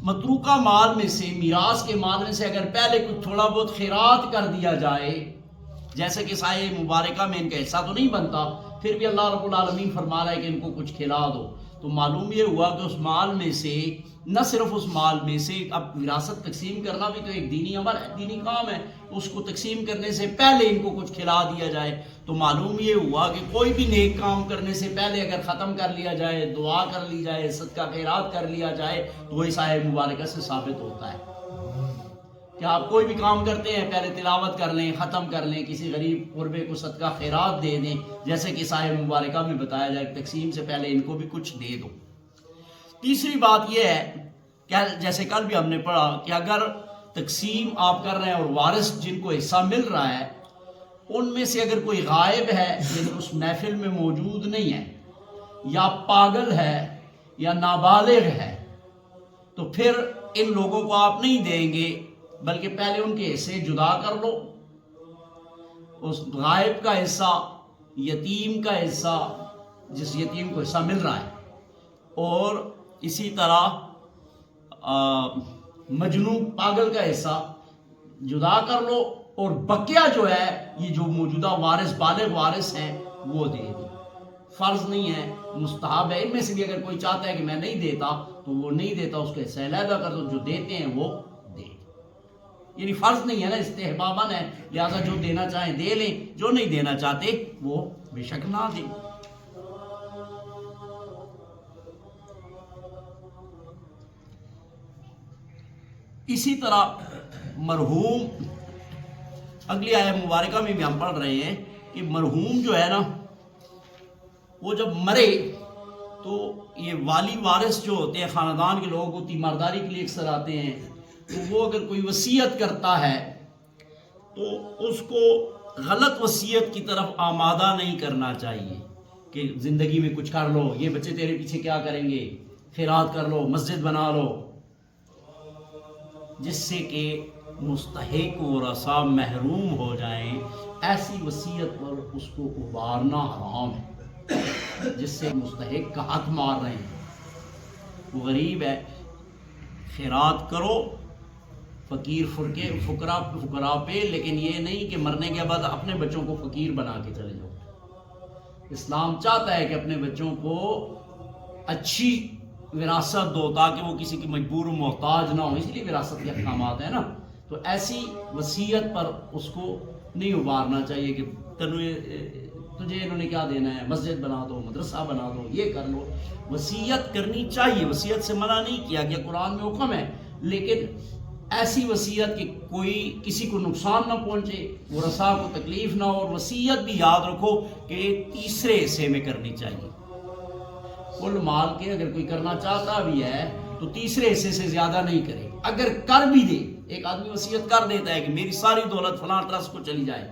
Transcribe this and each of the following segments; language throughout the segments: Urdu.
متروکہ مال میں سے، میراث کے مال میں سے اگر پہلے کچھ تھوڑا بہت خیرات کر دیا جائے، جیسے کہ سایہ مبارکہ میں ان کا حصہ تو نہیں بنتا، پھر بھی اللہ رب العالمین فرما رہا ہے کہ ان کو کچھ کھلا دو، تو معلوم یہ ہوا کہ اس مال میں سے، نہ صرف اس مال میں سے، اب وراثت تقسیم کرنا بھی تو ایک دینی عمل ہے، دینی کام ہے، اس کو تقسیم کرنے سے پہلے ان کو کچھ کھلا دیا جائے، تو معلوم یہ ہوا کہ کوئی بھی نیک کام کرنے سے پہلے اگر ختم کر لیا جائے، دعا کر لی جائے، صدقہ خیرات کر لیا جائے، تو وہ اس آیہ مبارکہ سے ثابت ہوتا ہے کہ آپ کوئی بھی کام کرتے ہیں پہلے تلاوت کر لیں، ختم کر لیں، کسی غریب قربے کو صدقہ خیرات دے دیں، جیسے کہ آیہ مبارکہ میں بتایا جائے تقسیم سے پہلے ان کو بھی کچھ دے دو۔ تیسری بات یہ ہے کہ جیسے کل بھی ہم نے پڑھا کہ اگر تقسیم آپ کر رہے ہیں اور وارث جن کو حصہ مل رہا ہے ان میں سے اگر کوئی غائب ہے، یعنی اس محفل میں موجود نہیں ہے، یا پاگل ہے یا نابالغ ہے، تو پھر ان لوگوں کو آپ نہیں دیں گے، بلکہ پہلے ان کے حصے جدا کر لو، اس غائب کا حصہ، یتیم کا حصہ جس یتیم کو حصہ مل رہا ہے، اور اسی طرح مجنون پاگل کا حصہ جدا کر لو، اور بقیہ جو ہے یہ جو موجودہ وارث بالغ وارث ہیں وہ دے دیں۔ فرض نہیں ہے، مستحب ہے، ان میں سے بھی اگر کوئی چاہتا ہے کہ میں نہیں دیتا تو وہ نہیں دیتا، اس کا حصہ علیحدہ کر دو، جو دیتے ہیں وہ دے دیں، یعنی فرض نہیں ہے نا، استحباباً ہے، لہٰذا جو دینا چاہیں دے لیں، جو نہیں دینا چاہتے وہ بے شک نہ دیں۔ اسی طرح مرحوم، اگلی آیہ مبارکہ میں بھی ہم پڑھ رہے ہیں کہ مرحوم جو ہے نا وہ جب مرے تو یہ والی وارث جو ہوتے ہیں خاندان کے لوگ، وہ تیمارداری کے لیے اکثر آتے ہیں، تو وہ اگر کوئی وصیت کرتا ہے تو اس کو غلط وصیت کی طرف آمادہ نہیں کرنا چاہیے کہ زندگی میں کچھ کر لو، یہ بچے تیرے پیچھے کیا کریں گے، خیرات کر لو، مسجد بنا لو، جس سے کہ مستحق ورثہ محروم ہو جائیں۔ ایسی وصیت پر اس کو ابھارنا حرام ہے، جس سے مستحق کا حق مار رہے ہیں، وہ غریب ہے، خیرات کرو فقیر فقراء پہ، لیکن یہ نہیں کہ مرنے کے بعد اپنے بچوں کو فقیر بنا کے چلے جاؤ۔ اسلام چاہتا ہے کہ اپنے بچوں کو اچھی وراثت دو تاکہ وہ کسی کی مجبور و محتاج نہ ہو، اس لیے وراثت کے احکامات ہیں نا، تو ایسی وصیت پر اس کو نہیں ابھارنا چاہیے کہ تجھے انہوں نے کیا دینا ہے، مسجد بنا دو، مدرسہ بنا دو، یہ کر لو۔ وصیت کرنی چاہیے، وصیت سے منع نہیں کیا گیا، قرآن میں حکم ہے، لیکن ایسی وصیت کہ کوئی کسی کو نقصان نہ پہنچے، ورثاء کو تکلیف نہ ہو، اور وصیت بھی یاد رکھو کہ تیسرے حصے میں کرنی چاہیے۔ کل مال کے اگر کوئی کرنا چاہتا بھی ہے تو تیسرے حصے سے زیادہ نہیں کرے، اگر کر بھی دے، ایک آدمی وصیت کر دیتا ہے کہ میری ساری دولت فلاں ٹرسٹ کو چلی جائے،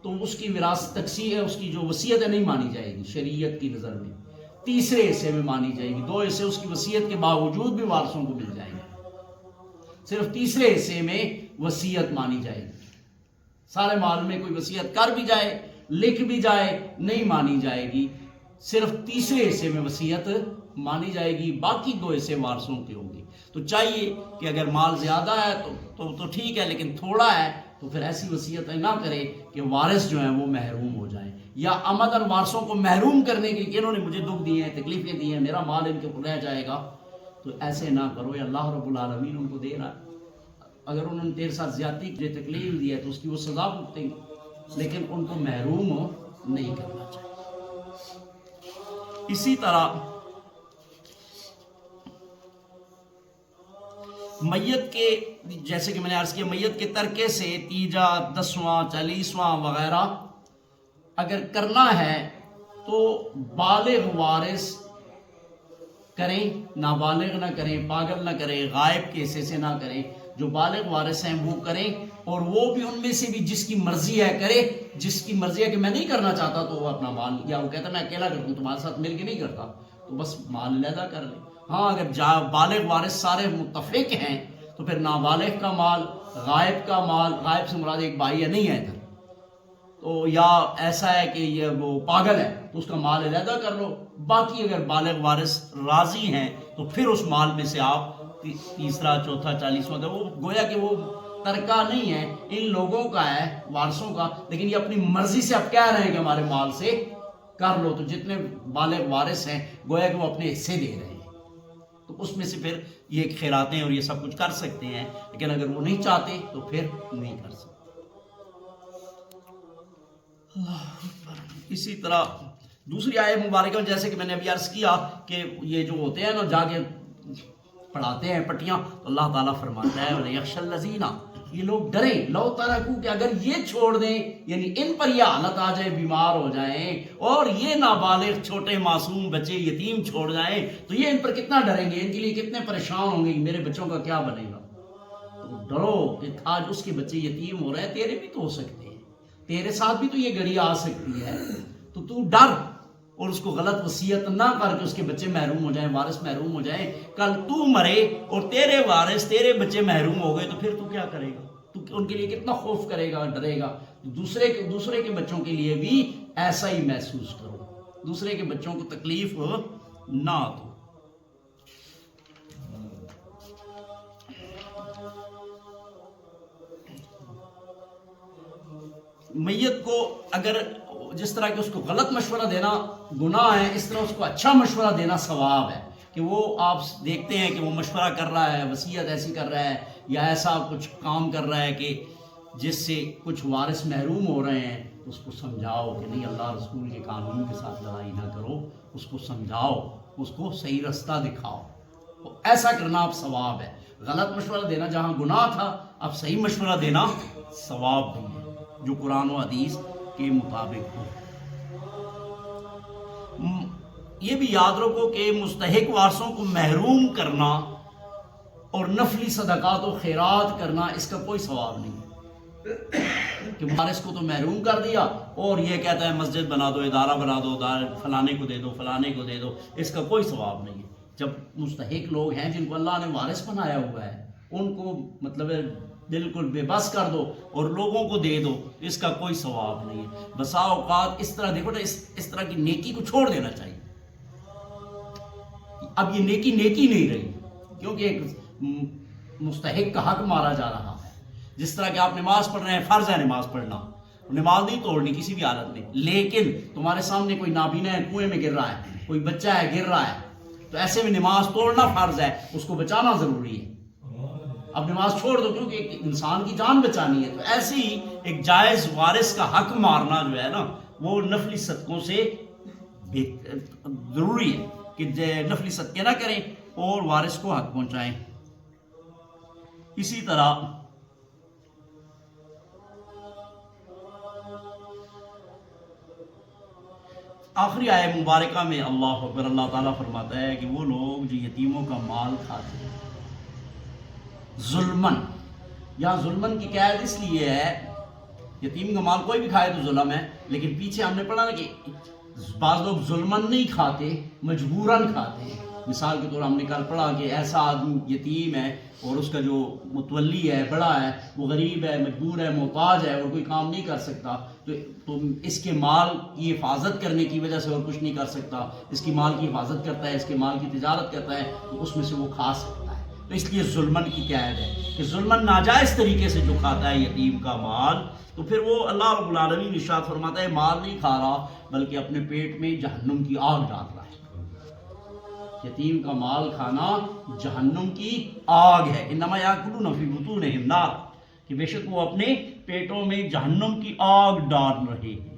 تو اس کی وراثت تقسیم ہے، اس کی جو وصیت ہے نہیں مانی جائے گی شریعت کی نظر میں، تیسرے حصے میں مانی جائے گی، 2 حصے اس کی وصیت کے باوجود بھی وارثوں کو مل جائیں گے، صرف تیسرے حصے میں وصیت مانی جائے گی۔ سارے مال میں کوئی وصیت کر بھی جائے، لکھ بھی جائے، نہیں مانی جائے گی، صرف تیسرے حصے میں وصیت مانی جائے گی، باقی 2 حصے وارثوں کے ہوں گے۔ تو چاہیے کہ اگر مال زیادہ ہے تو ٹھیک ہے، لیکن تھوڑا ہے تو پھر ایسی وصیتیں نہ کرے کہ وارث جو ہیں وہ محروم ہو جائیں، یا عمداً وارثوں کو محروم کرنے کے لیے کہ انہوں نے مجھے دکھ دیے ہیں، تکلیفیں دی ہیں، میرا مال ان کے اوپر رہ جائے گا، تو ایسے نہ کرو، یا اللہ رب العالمین ان کو دے رہا ہے، اگر انہوں نے تیرے ساتھ زیادتی کی تکلیف دی ہے تو اس کی وہ سزا بھگتیں گے، لیکن ان کو محروم نہیں کرنا چاہیے۔ اسی طرح میت کے، جیسے کہ میں نے عرض کیا، میت کے ترکے سے تیجا، 10واں، 40واں وغیرہ اگر کرنا ہے تو بالغ وارث کریں، نابالغ نہ کریں، پاگل نہ کریں، غائب کے حصے سے نہ کریں، جو بالغ وارث ہیں وہ کریں، اور وہ بھی ان میں سے بھی جس کی مرضی ہے کرے، جس کی مرضی ہے کہ میں نہیں کرنا چاہتا تو وہ اپنا مال، یا وہ کہتا ہے میں اکیلا کرتا ہوں تمہارے ساتھ مل کے نہیں کرتا، تو بس مال علیحدہ کر لیں۔ ہاں اگر بالغ وارث سارے متفق ہیں تو پھر نابالغ کا مال، غائب کا مال، غائب سے مراد ایک بھائی ہے نہیں ہے ادھر، تو یا ایسا ہے کہ یہ وہ پاگل ہے تو اس کا مال علیحدہ کر لو، باقی اگر بالغ وارث راضی ہیں تو پھر اس مال میں سے آپ تیسرا چوتھا 40واں کا، وہ گویا کہ وہ ترکہ نہیں ہے، ان لوگوں کا ہے، وارثوں کا، لیکن یہ اپنی مرضی سے اب کہہ رہے ہیں کہ ہمارے مال سے کر لو، تو جتنے بالغ وارث ہیں گویا کہ وہ اپنے حصے دے رہے ہیں، تو اس میں سے پھر یہ خیراتیں اور یہ سب کچھ کر سکتے ہیں، لیکن اگر وہ نہیں چاہتے تو پھر نہیں کر سکتے۔ اسی طرح دوسری آیت مبارکہ میں جیسے کہ میں نے ابھی عرض کیا کہ یہ جو ہوتے ہیں نا جا کے پڑھاتے ہیں پٹیاں، تو اللہ تعالیٰ فرماتا ہے وَلَيَخْشَ الَّذِينَ، یہ لوگ ڈریں، لو ترکو، کہ اگر یہ چھوڑ دیں، یعنی ان پر یہ حالت آ جائے، بیمار ہو جائیں اور یہ نابالغ چھوٹے معصوم بچے یتیم چھوڑ جائیں، تو یہ ان پر کتنا ڈریں گے، ان کے لیے کتنے پریشان ہوں گے کہ میرے بچوں کا کیا بنے گا۔ تو ڈرو کہ آج اس کے بچے یتیم ہو رہے ہیں، تیرے بھی تو ہو سکتے ہیں، تیرے ساتھ بھی تو یہ گھڑی آ سکتی ہے، تو ڈر اور اس کو غلط وصیت نہ کر کے اس کے بچے محروم ہو جائیں، وارث محروم ہو جائیں، کل تو مرے اور تیرے وارث تیرے بچے محروم ہو گئے، تو پھر تو کیا کرے گا، تو ان کے لیے کتنا خوف کرے گا، ڈرے گا۔ دوسرے کے بچوں کے لیے بھی ایسا ہی محسوس کرو، دوسرے کے بچوں کو تکلیف نہ دو۔ میت کو اگر جس طرح کہ اس کو غلط مشورہ دینا گناہ ہے، اس طرح اس کو اچھا مشورہ دینا ثواب ہے، کہ وہ آپ دیکھتے ہیں کہ وہ مشورہ کر رہا ہے، وصیت ایسی کر رہا ہے یا ایسا کچھ کام کر رہا ہے کہ جس سے کچھ وارث محروم ہو رہے ہیں، اس کو سمجھاؤ کہ نہیں، اللہ رسول کے قانون کے ساتھ لڑائی نہ کرو، اس کو سمجھاؤ، اس کو صحیح رستہ دکھاؤ، تو ایسا کرنا اب ثواب ہے۔ غلط مشورہ دینا جہاں گناہ تھا، اب صحیح مشورہ دینا ثواب بھی ہے، جو قرآن و حدیث کے مطابق ہو۔ یہ بھی یاد رکھو کہ مستحق وارثوں کو محروم کرنا اور نفلی صدقات و خیرات کرنا، اس کا کوئی ثواب نہیں ہے، کہ وارث کو تو محروم کر دیا اور یہ کہتا ہے مسجد بنا دو، ادارہ بنا دو، فلانے کو دے دو، فلانے کو دے دو، اس کا کوئی ثواب نہیں ہے۔ جب مستحق لوگ ہیں جن کو اللہ نے وارث بنایا ہوا ہے، ان کو مطلب بالکل بے بس کر دو اور لوگوں کو دے دو، اس کا کوئی ثواب نہیں ہے۔ بسا اوقات اس طرح دیکھو نا، اس طرح کی نیکی کو چھوڑ دینا چاہیے۔ اب یہ نیکی نہیں رہی، کیونکہ ایک مستحق کا حق مارا جا رہا ہے۔ جس طرح کہ آپ نماز پڑھ رہے ہیں، فرض ہے نماز پڑھنا، نماز نہیں توڑنی کسی بھی حالت میں، لیکن تمہارے سامنے کوئی نابینا ہے، کنویں میں گر رہا ہے، کوئی بچہ ہے گر رہا ہے، تو ایسے میں نماز توڑنا فرض ہے، اس کو بچانا ضروری ہے۔ اب نماز چھوڑ دو کیونکہ ایک انسان کی جان بچانی ہے، تو ایسے ہی ایک جائز وارث کا حق مارنا جو ہے نا، وہ نفلی صدقوں سے ضروری ہے کہ نفلی صدقے نہ کریں اور وارث کو حق پہنچائیں۔ اسی طرح آخری آیت مبارکہ میں اللہ اکبر، اللہ تعالیٰ فرماتا ہے کہ وہ لوگ جو یتیموں کا مال کھاتے ہیں ظلمن، یہاں ظلمن کی قید اس لیے ہے، یتیم کا مال کوئی بھی کھائے تو ظلم ہے، لیکن پیچھے ہم نے پڑھا نا کہ بعض لوگ ظلمن نہیں کھاتے، مجبوراً کھاتے ہیں۔ مثال کے طور ہم نے کل پڑھا کہ ایسا آدمی یتیم ہے اور اس کا جو متولی ہے، بڑا ہے، وہ غریب ہے، مجبور ہے، محتاج ہے اور کوئی کام نہیں کر سکتا، تو اس کے مال کی حفاظت کرنے کی وجہ سے اور کچھ نہیں کر سکتا، اس کی مال کی حفاظت کرتا ہے، اس کے مال کی تجارت کرتا ہے، تو اس میں سے وہ کھا سکتا ہے۔ تو اس لیے ظلمن کی قید ہے کہ ظلمن ناجائز طریقے سے جو کھاتا ہے یتیم کا مال، تو پھر وہ اللہ رب العالمین ارشاد فرماتا ہے مال نہیں کھا رہا بلکہ اپنے پیٹ میں جہنم کی آگ ڈال رہا ہے۔ یتیم کا مال کھانا جہنم کی آگ ہے، انما یاکلون فی بطونہم النار، کہ بے شک وہ اپنے پیٹوں میں جہنم کی آگ ڈال رہے ہیں۔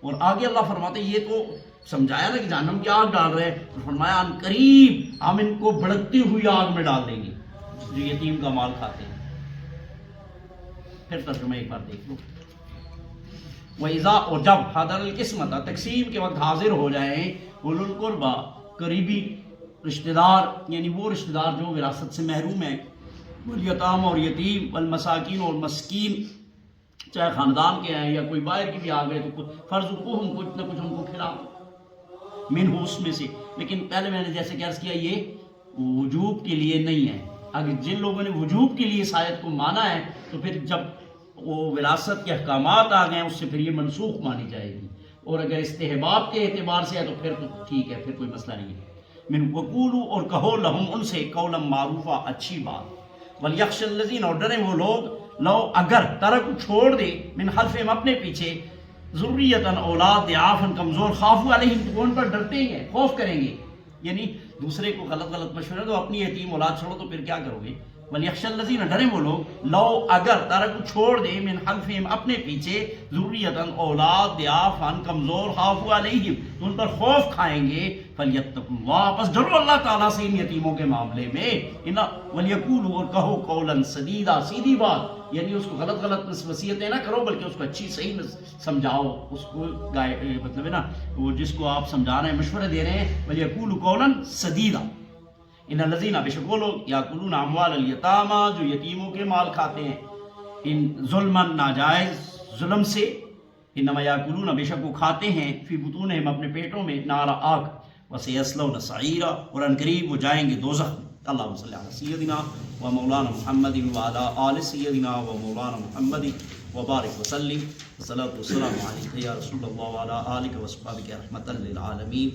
اور آگے اللہ فرماتے ہیں، یہ تو سمجھایا نا کہ جہنم کی آگ ڈال رہے ہیں، فرمایا ان قریب ہم ان کو بھڑکتی ہوئی آگ میں ڈال دیں گے جو یتیم کا مال کھاتے ہیں۔ پھر ترجمہ ایک بار دیکھ لو، وَإِذَا، اور جب حَضَرَ الْقِسْمَةَ، تقسیم کے وقت حاضر ہو جائیں، اولو القربى، قریبی رشتہ دار، یعنی وہ رشتہ دار جو وراثت سے محروم ہیں، والیتام، اور یتیم، والمساکین، اور مسکین، چاہے خاندان کے ہیں یا کوئی باہر کی بھی آ گئے، تو فارزقوہم، کچھ نہ کچھ ان کو کھلاؤ، منہ اس میں سے۔ لیکن پہلے میں نے جیسے کہ عرض کیا، یہ وجوب کے لیے نہیں ہے۔ اگر جن لوگوں نے وجوب کے لیے اس آیت کو مانا ہے، تو پھر جب وہ وراثت کے احکامات آ گئے اس سے پھر یہ منسوخ مانی جائے گی، اور اگر استحباب کے اعتبار سے ہے تو پھر تو ٹھیک ہے، پھر کوئی مسئلہ نہیں ہے۔ من وقولو اور کہو لہم ان سے قولا معروفا اچھی بات، ولیخش الذین اور ڈریں وہ لوگ لو اگر ترک چھوڑ دے من خلفہم اپنے پیچھے ذریتاً اولاد ضعافاً کمزور خافوا علیہم تو ان پر ڈرتے ہی ہیں، خوف کریں گے، یعنی دوسرے کو غلط مشورے دو، اپنی یتیم اولاد چھوڑو تو پھر کیا کرو گے؟ ولیخش الذین ڈریں وہ لوگ لو اگر ترک چھوڑ دے من خلفہم اپنے پیچھے ذریتاً اولاد ضعافاً کمزور خافوا علیہم تو ان پر خوف کھائیں گے، فلیتقوا اللہ بس ڈرو اللہ تعالیٰ سے ان یتیموں کے معاملے میں، ولیقولوا اور کہو قولا سدیدا سیدھی بات، یعنی اس کو غلط وصیتیں نہ کرو بلکہ اس کو اچھی صحیح سمجھاؤ، اس کو مطلب ہے نا وہ جس کو آپ سمجھا رہے ہیں مشورے دے رہے ہیں، ولیقولوا قولا سدیدا ان الذین بے شک وہ لوگ یاکلون اموال الیتامی جو یتیموں کے مال کھاتے ہیں، ان ظلمن ناجائز ظلم سے، انما یاکلون بے شک وہ کھاتے ہیں فی بطونہم اپنے پیٹوں میں نارا آگ، وسیصلون سعیرا اور ان قریب وہ جائیں گے دوزخ میں۔ اللہم صلی علی سیدنا و مولانا محمد وعلی آل سیدنا و مولانا محمد وبارک وسلم، والصلاۃ والسلام علیک یا رسول اللہ وعلی آلک واصحابک رحمۃ للعالمین۔